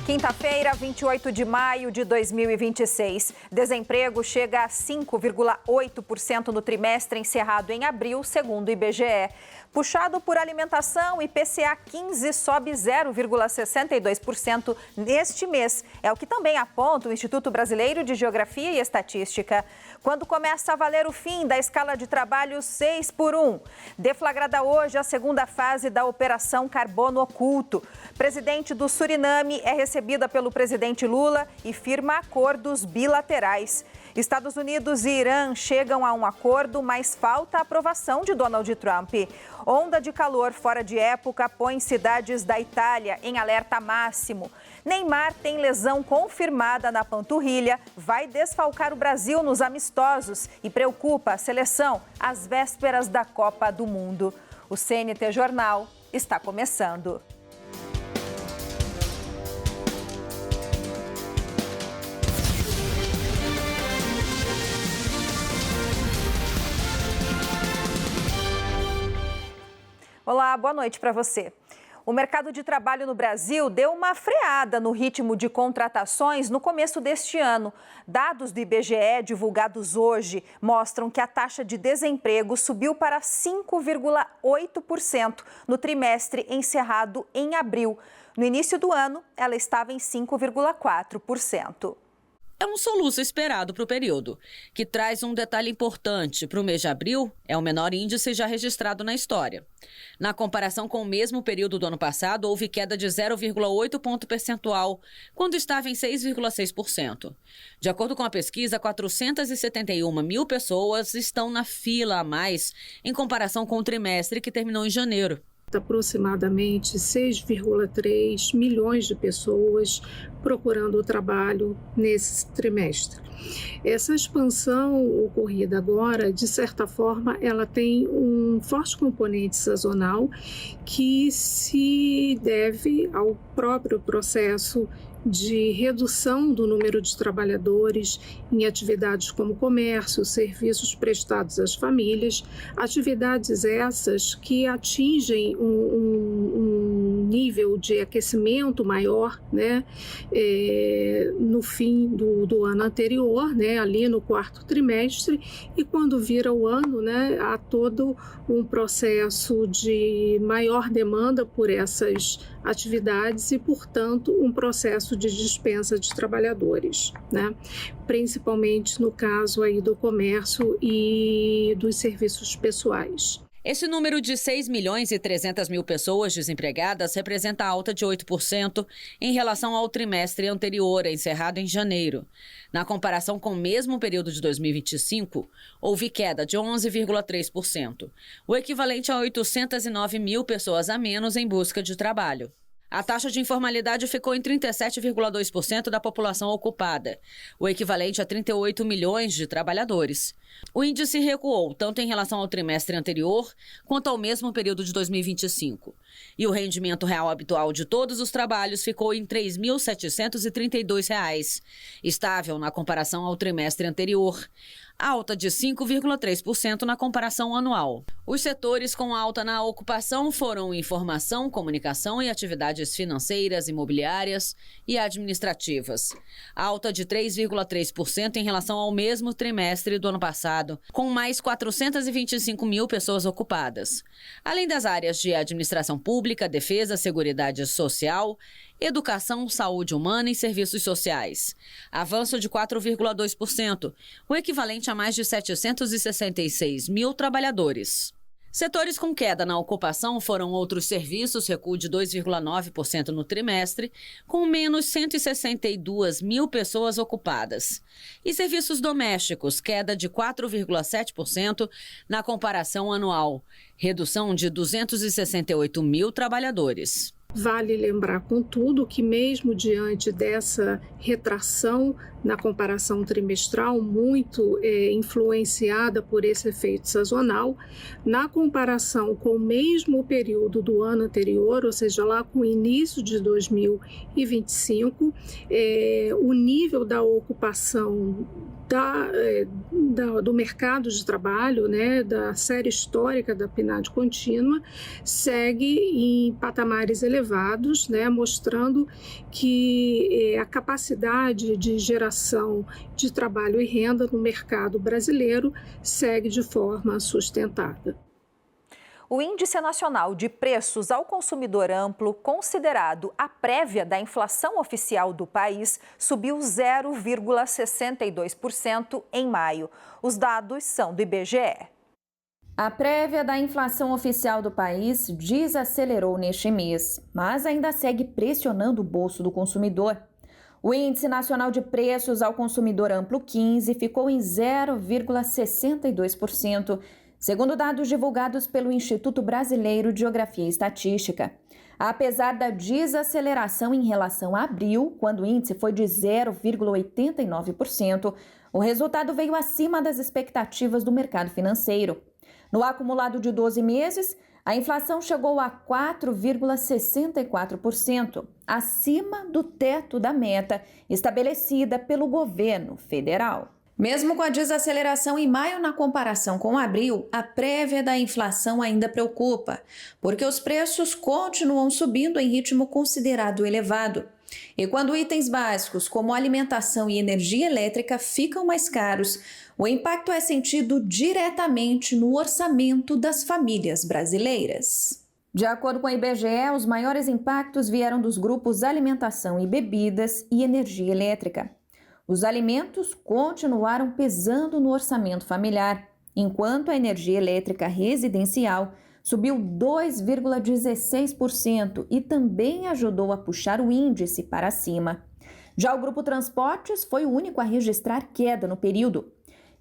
Quinta-feira, 28 de maio de 2026. Desemprego chega a 5,8% no trimestre encerrado em abril, segundo o IBGE. Puxado por alimentação, IPCA 15 sobe 0,62% neste mês. É o que também aponta o Instituto Brasileiro de Geografia e Estatística. Quando começa a valer o fim da escala de trabalho 6x1. Deflagrada hoje a segunda fase da Operação Carbono Oculto. Presidente do Suriname é recebida pelo presidente Lula e firma acordos bilaterais. Estados Unidos e Irã chegam a um acordo, mas falta a aprovação de Donald Trump. Onda de calor fora de época põe cidades da Itália em alerta máximo. Neymar tem lesão confirmada na panturrilha, vai desfalcar o Brasil nos amistosos e preocupa a seleção às vésperas da Copa do Mundo. O CNT Jornal está começando. Olá, boa noite para você. O mercado de trabalho no Brasil deu uma freada no ritmo de contratações no começo deste ano. Dados do IBGE divulgados hoje mostram que a taxa de desemprego subiu para 5,8% no trimestre encerrado em abril. No início do ano, ela estava em 5,4%. É um soluço esperado para o período, que traz um detalhe importante. Para o mês de abril, é o menor índice já registrado na história. Na comparação com o mesmo período do ano passado, houve queda de 0,8 ponto percentual, quando estava em 6,6%. De acordo com a pesquisa, 471 mil pessoas estão na fila a mais em comparação com o trimestre que terminou em janeiro. Aproximadamente 6,3 milhões de pessoas procurando trabalho nesse trimestre. Essa expansão ocorrida agora, de certa forma, ela tem um forte componente sazonal que se deve ao próprio processo de redução do número de trabalhadores em atividades como comércio, serviços prestados às famílias, atividades essas que atingem um nível de aquecimento maior, né, no fim do ano anterior, né, ali no quarto trimestre, e quando vira o ano, né, há todo um processo de maior demanda por essas atividades e, portanto, um processo de dispensa de trabalhadores, né? Principalmente no caso aí do comércio e dos serviços pessoais. Esse número de 6 milhões e 300 mil pessoas desempregadas representa alta de 8% em relação ao trimestre anterior, encerrado em janeiro. Na comparação com o mesmo período de 2025, houve queda de 11,3%, o equivalente a 809 mil pessoas a menos em busca de trabalho. A taxa de informalidade ficou em 37,2% da população ocupada, o equivalente a 38 milhões de trabalhadores. O índice recuou tanto em relação ao trimestre anterior quanto ao mesmo período de 2025. E o rendimento real habitual de todos os trabalhos ficou em R$ 3.732, estável na comparação ao trimestre anterior, alta de 5,3% na comparação anual. Os setores com alta na ocupação foram informação, comunicação e atividades financeiras, imobiliárias e administrativas. Alta de 3,3% em relação ao mesmo trimestre do ano passado, com mais 425 mil pessoas ocupadas. Além das áreas de administração pública, defesa, seguridade social, educação, saúde humana e serviços sociais. Avanço de 4,2%, o equivalente a mais de 766 mil trabalhadores. Setores com queda na ocupação foram outros serviços, recuo de 2,9% no trimestre, com menos 162 mil pessoas ocupadas. E serviços domésticos, queda de 4,7% na comparação anual, redução de 268 mil trabalhadores. Vale lembrar, contudo, que mesmo diante dessa retração na comparação trimestral, muito influenciada por esse efeito sazonal, na comparação com o mesmo período do ano anterior, ou seja, lá com o início de 2025, o nível da ocupação do mercado de trabalho, né, da série histórica da PNAD contínua, segue em patamares elevados, elevados, né, mostrando que a capacidade de geração de trabalho e renda no mercado brasileiro segue de forma sustentada. O Índice Nacional de Preços ao Consumidor Amplo, considerado a prévia da inflação oficial do país, subiu 0,62% em maio. Os dados são do IBGE. A prévia da inflação oficial do país desacelerou neste mês, mas ainda segue pressionando o bolso do consumidor. O Índice Nacional de Preços ao Consumidor Amplo 15 ficou em 0,62%, segundo dados divulgados pelo Instituto Brasileiro de Geografia e Estatística. Apesar da desaceleração em relação a abril, quando o índice foi de 0,89%, o resultado veio acima das expectativas do mercado financeiro. No acumulado de 12 meses, a inflação chegou a 4,64%, acima do teto da meta estabelecida pelo governo federal. Mesmo com a desaceleração em maio na comparação com abril, a prévia da inflação ainda preocupa, porque os preços continuam subindo em ritmo considerado elevado. E quando itens básicos como alimentação e energia elétrica ficam mais caros, o impacto é sentido diretamente no orçamento das famílias brasileiras. De acordo com a IBGE, os maiores impactos vieram dos grupos alimentação e bebidas e energia elétrica. Os alimentos continuaram pesando no orçamento familiar, enquanto a energia elétrica residencial subiu 2,16% e também ajudou a puxar o índice para cima. Já o grupo transportes foi o único a registrar queda no período.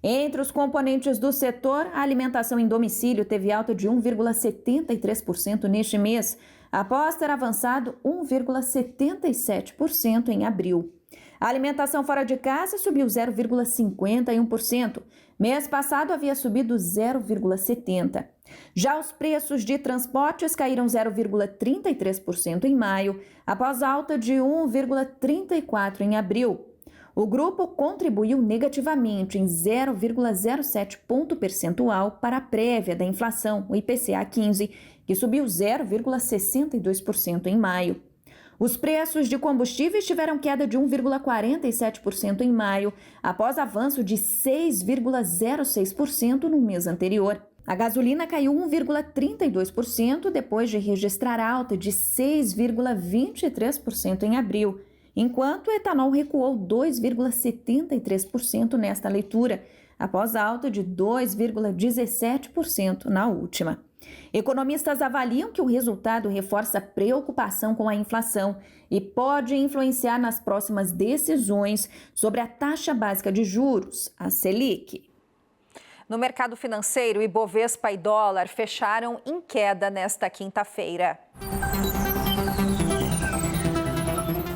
Entre os componentes do setor, a alimentação em domicílio teve alta de 1,73% neste mês, após ter avançado 1,77% em abril. A alimentação fora de casa subiu 0,51%. Mês passado havia subido 0,70%. Já os preços de transportes caíram 0,33% em maio, após alta de 1,34% em abril. O grupo contribuiu negativamente em 0,07 ponto percentual para a prévia da inflação, o IPCA 15, que subiu 0,62% em maio. Os preços de combustíveis tiveram queda de 1,47% em maio, após avanço de 6,06% no mês anterior. A gasolina caiu 1,32% depois de registrar alta de 6,23% em abril, enquanto o etanol recuou 2,73% nesta leitura, após alta de 2,17% na última. Economistas avaliam que o resultado reforça a preocupação com a inflação e pode influenciar nas próximas decisões sobre a taxa básica de juros, a Selic. No mercado financeiro, Ibovespa e dólar fecharam em queda nesta quinta-feira.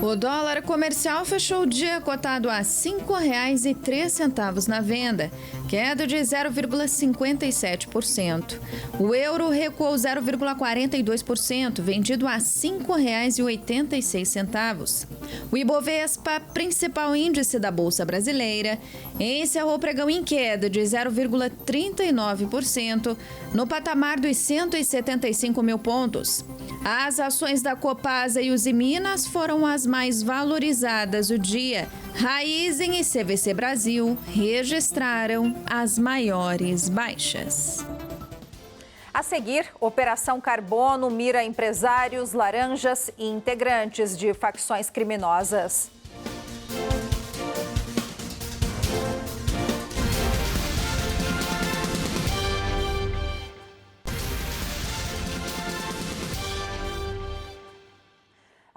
O dólar comercial fechou o dia cotado a R$ 5,03 na venda, queda de 0,57%. O euro recuou 0,42%, vendido a R$ 5,86. O Ibovespa, principal índice da Bolsa Brasileira, encerrou o pregão em queda de 0,39%, no patamar dos 175 mil pontos. As ações da Copasa e Usiminas foram as mais valorizadas do dia. Raizen e CVC Brasil registraram as maiores baixas. A seguir, Operação Carbono mira empresários, laranjas e integrantes de facções criminosas.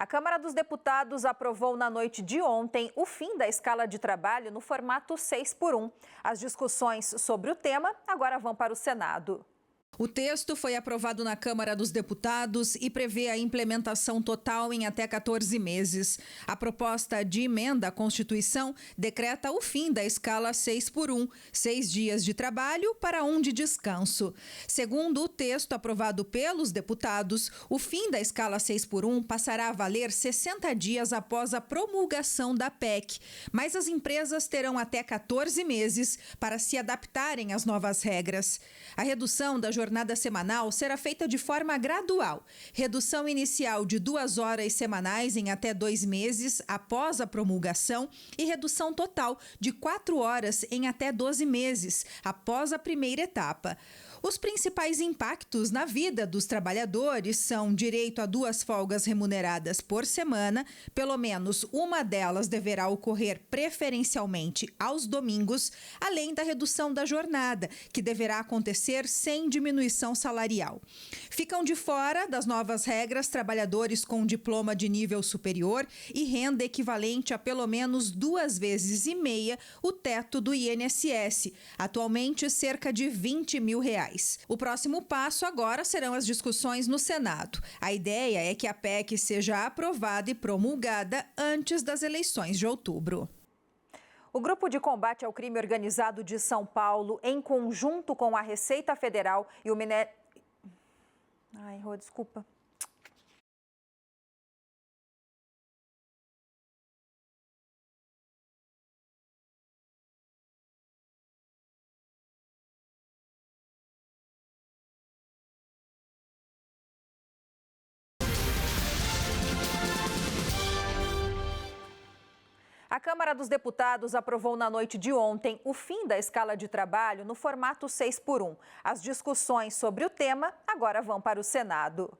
A Câmara dos Deputados aprovou na noite de ontem o fim da escala de trabalho no formato 6x1. As discussões sobre o tema agora vão para o Senado. O texto foi aprovado na Câmara dos Deputados e prevê a implementação total em até 14 meses. A proposta de emenda à Constituição decreta o fim da escala 6x1, 6 dias de trabalho para 1 de descanso. Segundo o texto aprovado pelos deputados, o fim da escala 6x1 passará a valer 60 dias após a promulgação da PEC, mas as empresas terão até 14 meses para se adaptarem às novas regras. A redução da jornada jornada semanal será feita de forma gradual. Redução inicial de 2 horas semanais em até 2 meses após a promulgação e redução total de 4 horas em até 12 meses após a primeira etapa. Os principais impactos na vida dos trabalhadores são direito a 2 folgas remuneradas por semana, pelo menos uma delas deverá ocorrer preferencialmente aos domingos, além da redução da jornada, que deverá acontecer sem diminuição salarial. Ficam de fora das novas regras trabalhadores com diploma de nível superior e renda equivalente a pelo menos 2,5 vezes o teto do INSS, atualmente cerca de R$20 mil. O próximo passo agora serão as discussões no Senado. A ideia é que a PEC seja aprovada e promulgada antes das eleições de outubro. O Grupo de Combate ao Crime Organizado de São Paulo, em conjunto com a Receita Federal e o Ministério... Desculpa. A Câmara dos Deputados aprovou na noite de ontem o fim da escala de trabalho no formato 6x1. As discussões sobre o tema agora vão para o Senado.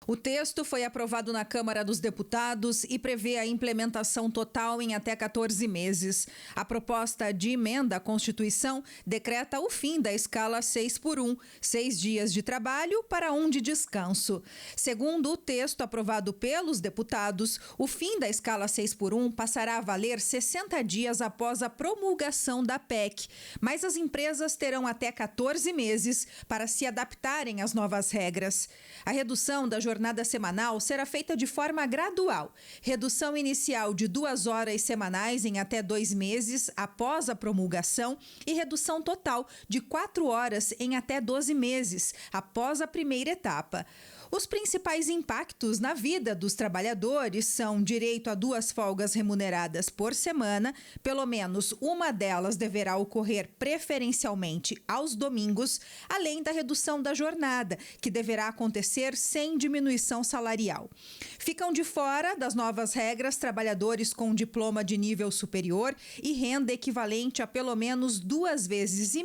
O texto foi aprovado na Câmara dos Deputados e prevê a implementação total em até 14 meses. A proposta de emenda à Constituição decreta o fim da escala 6x1, 6 dias de trabalho para 1 de descanso. Segundo o texto aprovado pelos deputados, o fim da escala 6x1 passará a valer 60 dias após a promulgação da PEC, mas as empresas terão até 14 meses para se adaptarem às novas regras. A redução da jornada semanal será feita de forma gradual. Redução inicial de 2 horas semanais em até 2 meses após a promulgação e redução total de 4 horas em até 12 meses após a primeira etapa. Os principais impactos na vida dos trabalhadores são direito a 2 folgas remuneradas por semana, pelo menos uma delas deverá ocorrer preferencialmente aos domingos, além da redução da jornada, que deverá acontecer sem diminuição salarial. Ficam de fora das novas regras trabalhadores com diploma de nível superior e renda equivalente a pelo menos 2,5 vezes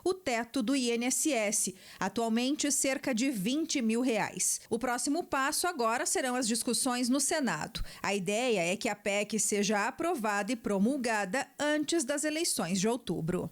o teto do INSS, atualmente cerca de R$20 mil. O próximo passo agora serão as discussões no Senado. A ideia é que a PEC seja aprovada e promulgada antes das eleições de outubro.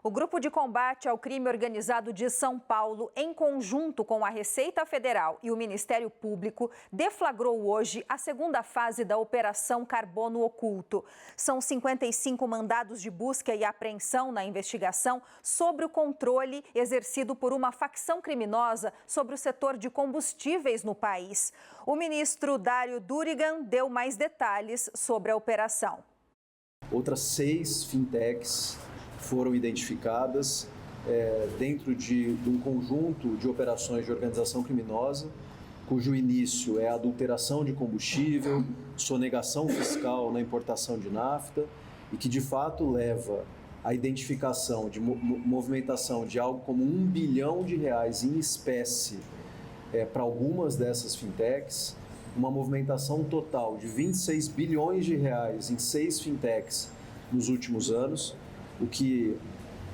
O Grupo de Combate ao Crime Organizado de São Paulo, em conjunto com a Receita Federal e o Ministério Público, deflagrou hoje a segunda fase da Operação Carbono Oculto. São 55 mandados de busca e apreensão na investigação sobre o controle exercido por uma facção criminosa sobre o setor de combustíveis no país. O ministro Dário Durigan deu mais detalhes sobre a operação. Outras 6 fintechs foram identificadas dentro de um conjunto de operações de organização criminosa, cujo início é a adulteração de combustível, sonegação fiscal na importação de nafta e que, de fato, leva à identificação de movimentação de algo como R$1 bilhão em espécie para algumas dessas fintechs, uma movimentação total de R$26 bilhões em 6 fintechs nos últimos anos, o que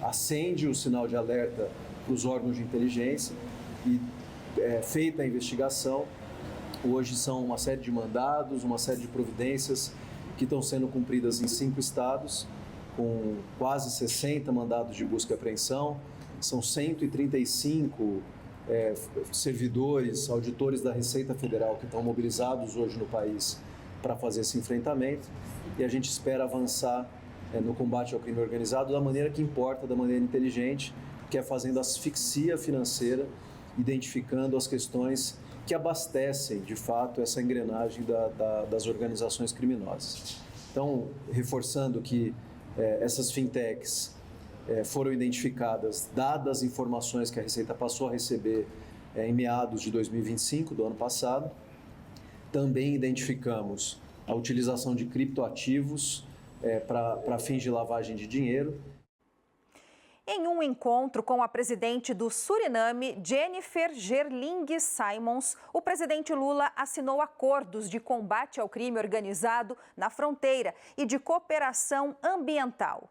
acende o sinal de alerta para os órgãos de inteligência e, feita a investigação, hoje são uma série de mandados, uma série de providências que estão sendo cumpridas em 5 estados, com quase 60 mandados de busca e apreensão, são 135 servidores, auditores da Receita Federal que estão mobilizados hoje no país para fazer esse enfrentamento e a gente espera avançar no combate ao crime organizado da maneira que importa, da maneira inteligente, que é fazendo asfixia financeira, identificando as questões que abastecem, de fato, essa engrenagem das organizações criminosas. Então, reforçando que essas fintechs foram identificadas, dadas as informações que a Receita passou a receber em meados de 2025, do ano passado. Também identificamos a utilização de criptoativos para fins de lavagem de dinheiro. Em um encontro com a presidente do Suriname, Jennifer Gerling Simons, o presidente Lula assinou acordos de combate ao crime organizado na fronteira e de cooperação ambiental.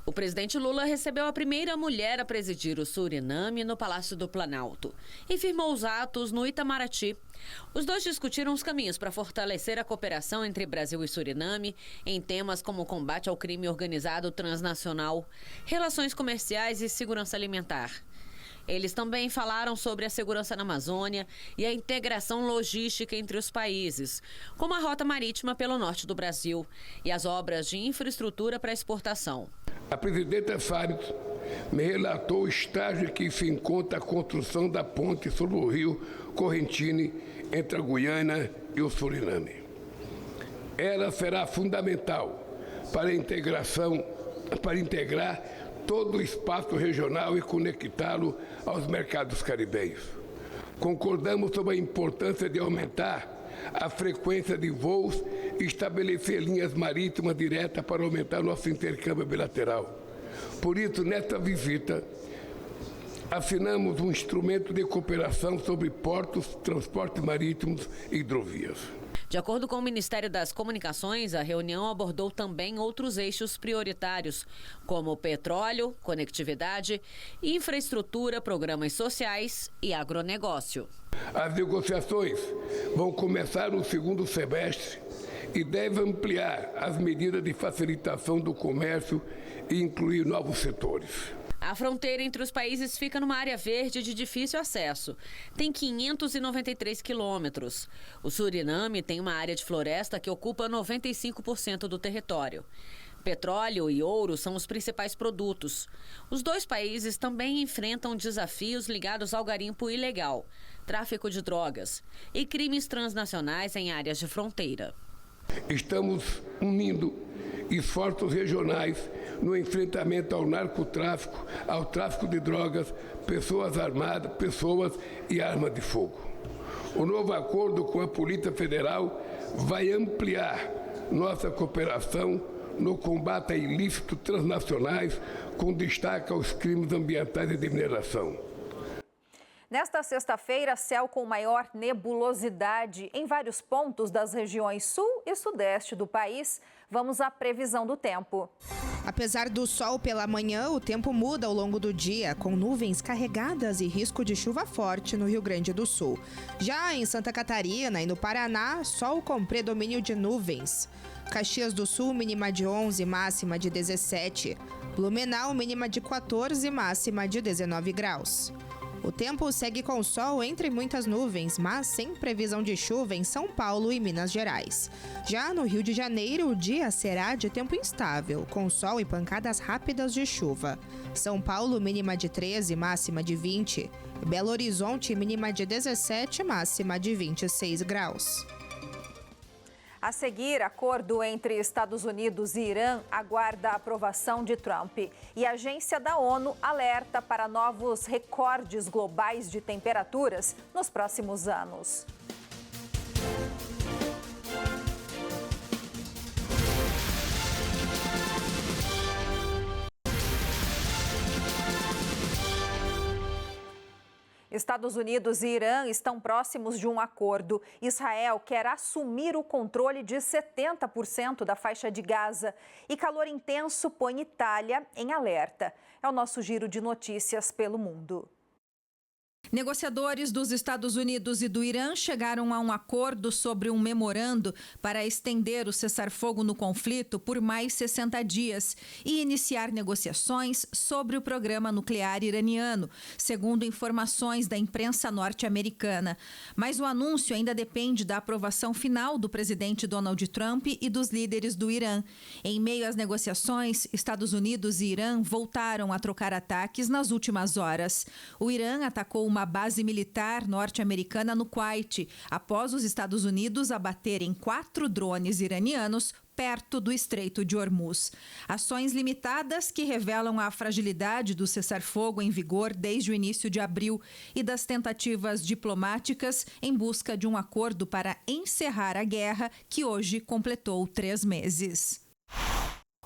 O presidente Lula recebeu a primeira mulher a presidir o Suriname no Palácio do Planalto e firmou os atos no Itamaraty. Os dois discutiram os caminhos para fortalecer a cooperação entre Brasil e Suriname em temas como combate ao crime organizado transnacional, relações comerciais e segurança alimentar. Eles também falaram sobre a segurança na Amazônia e a integração logística entre os países, como a rota marítima pelo norte do Brasil e as obras de infraestrutura para exportação. A presidenta Salles me relatou o estágio em que se encontra a construção da ponte sobre o rio Correntine entre a Guiana e o Suriname. Ela será fundamental para integrar todo o espaço regional e conectá-lo aos mercados caribenhos. Concordamos sobre a importância de aumentar a frequência de voos e estabelecer linhas marítimas diretas para aumentar nosso intercâmbio bilateral. Por isso, nesta visita, assinamos um instrumento de cooperação sobre portos, transportes marítimos e hidrovias. De acordo com o Ministério das Comunicações, a reunião abordou também outros eixos prioritários, como petróleo, conectividade, infraestrutura, programas sociais e agronegócio. As negociações vão começar no segundo semestre e devem ampliar as medidas de facilitação do comércio e incluir novos setores. A fronteira entre os países fica numa área verde de difícil acesso. Tem 593 quilômetros. O Suriname tem uma área de floresta que ocupa 95% do território. Petróleo e ouro são os principais produtos. Os dois países também enfrentam desafios ligados ao garimpo ilegal, tráfico de drogas e crimes transnacionais em áreas de fronteira. Estamos unindo esforços regionais no enfrentamento ao narcotráfico, ao tráfico de drogas, pessoas armadas, pessoas e armas de fogo. O novo acordo com a Polícia Federal vai ampliar nossa cooperação no combate a ilícitos transnacionais, com destaque aos crimes ambientais e de mineração. Nesta sexta-feira, céu com maior nebulosidade em vários pontos das regiões sul e sudeste do país. Vamos à previsão do tempo. Apesar do sol pela manhã, o tempo muda ao longo do dia, com nuvens carregadas e risco de chuva forte no Rio Grande do Sul. Já em Santa Catarina e no Paraná, sol com predomínio de nuvens. Caxias do Sul, mínima de 11, máxima de 17. Blumenau, mínima de 14, máxima de 19 graus. O tempo segue com sol entre muitas nuvens, mas sem previsão de chuva em São Paulo e Minas Gerais. Já no Rio de Janeiro, o dia será de tempo instável, com sol e pancadas rápidas de chuva. São Paulo, mínima de 13, máxima de 20. Belo Horizonte, mínima de 17, máxima de 26 graus. A seguir, acordo entre Estados Unidos e Irã aguarda a aprovação de Trump. E a agência da ONU alerta para novos recordes globais de temperaturas nos próximos anos. Estados Unidos e Irã estão próximos de um acordo. Israel quer assumir o controle de 70% da faixa de Gaza. E calor intenso põe Itália em alerta. É o nosso giro de notícias pelo mundo. Negociadores dos Estados Unidos e do Irã chegaram a um acordo sobre um memorando para estender o cessar-fogo no conflito por mais 60 dias e iniciar negociações sobre o programa nuclear iraniano, segundo informações da imprensa norte-americana. Mas o anúncio ainda depende da aprovação final do presidente Donald Trump e dos líderes do Irã. Em meio às negociações, Estados Unidos e Irã voltaram a trocar ataques nas últimas horas. O Irã atacou uma base militar norte-americana no Kuwait, após os Estados Unidos abaterem 4 drones iranianos perto do Estreito de Hormuz. Ações limitadas que revelam a fragilidade do cessar-fogo em vigor desde o início de abril e das tentativas diplomáticas em busca de um acordo para encerrar a guerra, que hoje completou 3 meses.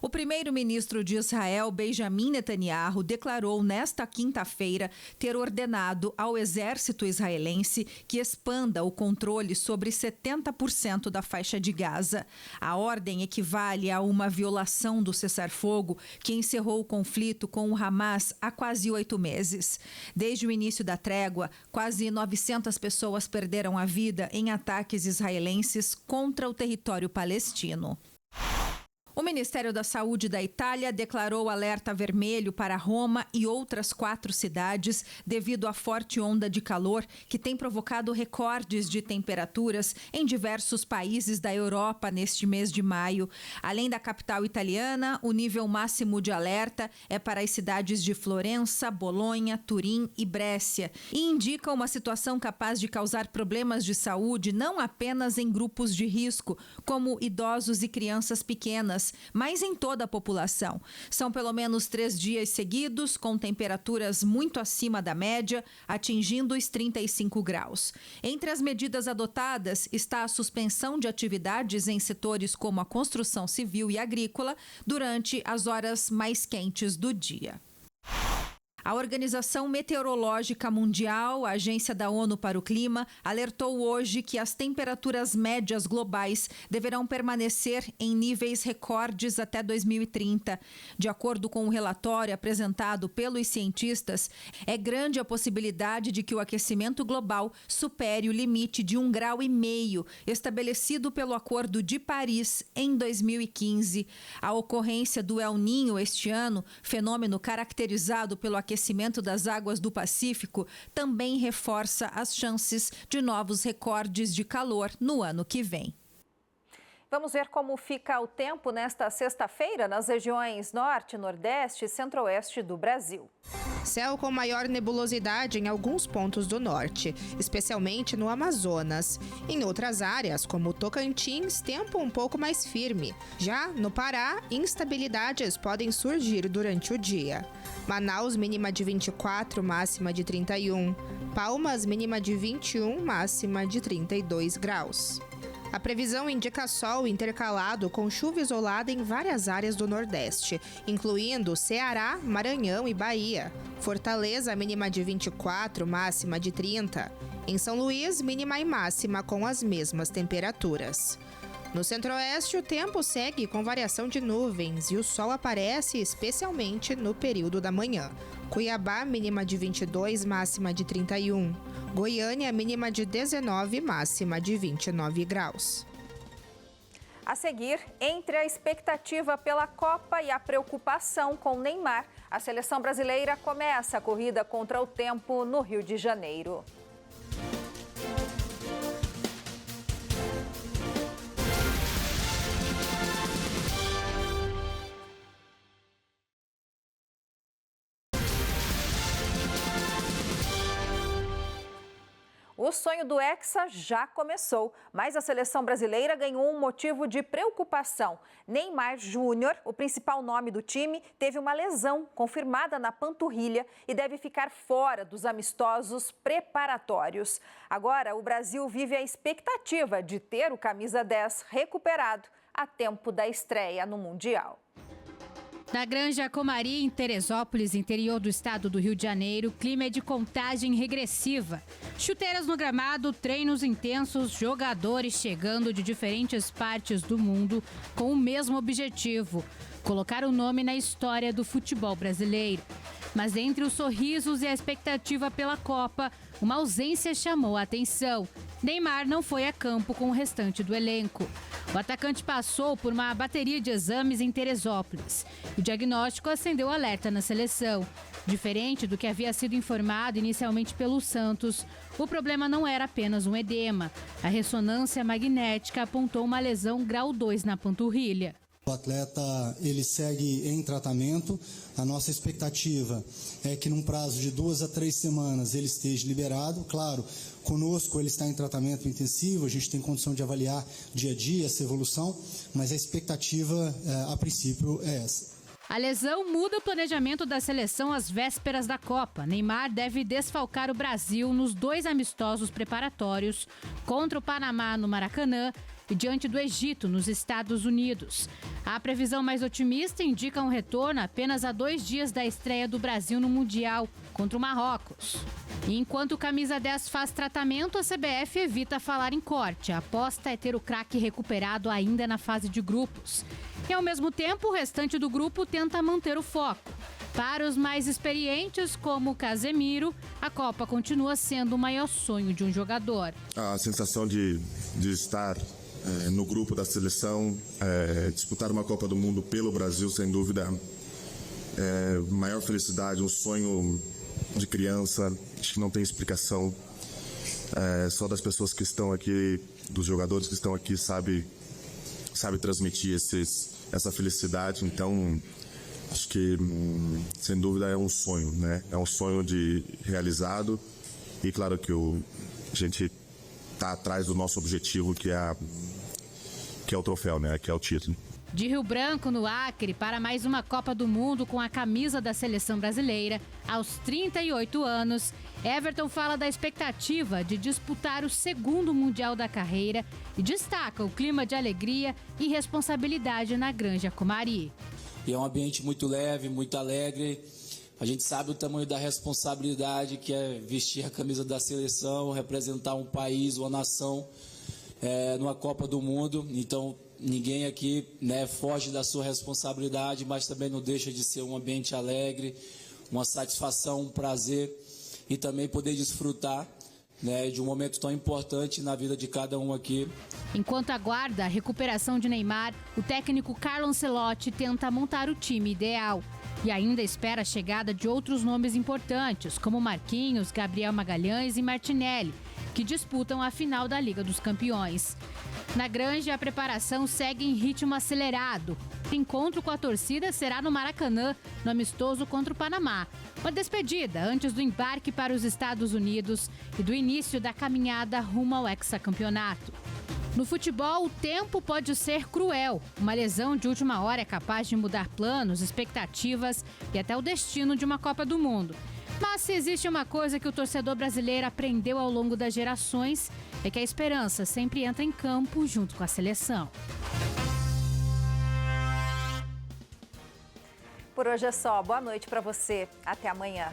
O primeiro-ministro de Israel, Benjamin Netanyahu, declarou nesta quinta-feira ter ordenado ao exército israelense que expanda o controle sobre 70% da faixa de Gaza. A ordem equivale a uma violação do cessar-fogo que encerrou o conflito com o Hamas há quase 8 meses. Desde o início da trégua, quase 900 pessoas perderam a vida em ataques israelenses contra o território palestino. O Ministério da Saúde da Itália declarou alerta vermelho para Roma e outras 4 cidades devido à forte onda de calor que tem provocado recordes de temperaturas em diversos países da Europa neste mês de maio. Além da capital italiana, o nível máximo de alerta é para as cidades de Florença, Bolonha, Turim e Brescia e indica uma situação capaz de causar problemas de saúde não apenas em grupos de risco, como idosos e crianças pequenas, mas em toda a população. São pelo menos 3 dias seguidos com temperaturas muito acima da média, atingindo os 35 graus. Entre as medidas adotadas está a suspensão de atividades em setores como a construção civil e agrícola durante as horas mais quentes do dia. A Organização Meteorológica Mundial, a agência da ONU para o Clima, alertou hoje que as temperaturas médias globais deverão permanecer em níveis recordes até 2030. De acordo com o relatório apresentado pelos cientistas, é grande a possibilidade de que o aquecimento global supere o limite de 1,5 graus estabelecido pelo Acordo de Paris em 2015. A ocorrência do El Niño este ano, fenômeno caracterizado pelo aquecimento das águas do Pacífico, também reforça as chances de novos recordes de calor no ano que vem. Vamos ver como fica o tempo nesta sexta-feira nas regiões Norte, Nordeste e Centro-Oeste do Brasil. Céu com maior nebulosidade em alguns pontos do norte, especialmente no Amazonas. Em outras áreas, como Tocantins, tempo um pouco mais firme. Já no Pará, instabilidades podem surgir durante o dia. Manaus, mínima de 24, máxima de 31. Palmas, mínima de 21, máxima de 32 graus. A previsão indica sol intercalado com chuva isolada em várias áreas do Nordeste, incluindo Ceará, Maranhão e Bahia. Fortaleza, mínima de 24, máxima de 30. Em São Luís, mínima e máxima com as mesmas temperaturas. No Centro-Oeste, o tempo segue com variação de nuvens e o sol aparece especialmente no período da manhã. Cuiabá, mínima de 22, máxima de 31. Goiânia, mínima de 19, máxima de 29 graus. A seguir, entre a expectativa pela Copa e a preocupação com Neymar, a seleção brasileira começa a corrida contra o tempo no Rio de Janeiro. O sonho do Hexa já começou, mas a seleção brasileira ganhou um motivo de preocupação. Neymar Júnior, o principal nome do time, teve uma lesão confirmada na panturrilha e deve ficar fora dos amistosos preparatórios. Agora, o Brasil vive a expectativa de ter o camisa 10 recuperado a tempo da estreia no Mundial. Da Granja Comari, em Teresópolis, interior do estado do Rio de Janeiro, clima é de contagem regressiva. Chuteiras no gramado, treinos intensos, jogadores chegando de diferentes partes do mundo com o mesmo objetivo: colocar o nome na história do futebol brasileiro. Mas entre os sorrisos e a expectativa pela Copa, uma ausência chamou a atenção. Neymar não foi a campo com o restante do elenco. O atacante passou por uma bateria de exames em Teresópolis. O diagnóstico acendeu alerta na seleção. Diferente do que havia sido informado inicialmente pelo Santos, o problema não era apenas um edema. A ressonância magnética apontou uma lesão grau 2 na panturrilha. O atleta ele segue em tratamento. A nossa expectativa é que num prazo de 2 a 3 semanas ele esteja liberado. Claro, conosco ele está em tratamento intensivo, a gente tem condição de avaliar dia a dia essa evolução, mas a expectativa a princípio é essa. A lesão muda o planejamento da seleção às vésperas da Copa. Neymar deve desfalcar o Brasil nos 2 amistosos preparatórios contra o Panamá no Maracanã e diante do Egito, nos Estados Unidos. A previsão mais otimista indica um retorno apenas a 2 dias da estreia do Brasil no Mundial contra o Marrocos. E enquanto o camisa 10 faz tratamento, a CBF evita falar em corte. A aposta é ter o craque recuperado ainda na fase de grupos. E ao mesmo tempo, o restante do grupo tenta manter o foco. Para os mais experientes, como Casemiro, a Copa continua sendo o maior sonho de um jogador. A sensação de estar no grupo da seleção, disputar uma Copa do Mundo pelo Brasil, sem dúvida, maior felicidade, um sonho de criança, acho que não tem explicação. Só das pessoas que estão aqui, dos jogadores que estão aqui, sabe transmitir essa felicidade. Então, acho que, sem dúvida, é um sonho, né? É um sonho realizado e, claro, que a gente está atrás do nosso objetivo, que é o troféu, né? Que é o título. De Rio Branco, no Acre, para mais uma Copa do Mundo com a camisa da seleção brasileira, aos 38 anos, Everton fala da expectativa de disputar o segundo Mundial da carreira e destaca o clima de alegria e responsabilidade na Granja Comari. E é um ambiente muito leve, muito alegre. A gente sabe o tamanho da responsabilidade que é vestir a camisa da seleção, representar um país, uma nação numa Copa do Mundo. Então, ninguém aqui, né, foge da sua responsabilidade, mas também não deixa de ser um ambiente alegre, uma satisfação, um prazer e também poder desfrutar, né, de um momento tão importante na vida de cada um aqui. Enquanto aguarda a recuperação de Neymar, o técnico Carlo Ancelotti tenta montar o time ideal. E ainda espera a chegada de outros nomes importantes, como Marquinhos, Gabriel Magalhães e Martinelli, que disputam a final da Liga dos Campeões. Na Granja, a preparação segue em ritmo acelerado. O encontro com a torcida será no Maracanã, no amistoso contra o Panamá. Uma despedida antes do embarque para os Estados Unidos e do início da caminhada rumo ao hexacampeonato. No futebol, o tempo pode ser cruel. Uma lesão de última hora é capaz de mudar planos, expectativas e até o destino de uma Copa do Mundo. Mas se existe uma coisa que o torcedor brasileiro aprendeu ao longo das gerações, é que a esperança sempre entra em campo junto com a seleção. Por hoje é só. Boa noite para você. Até amanhã.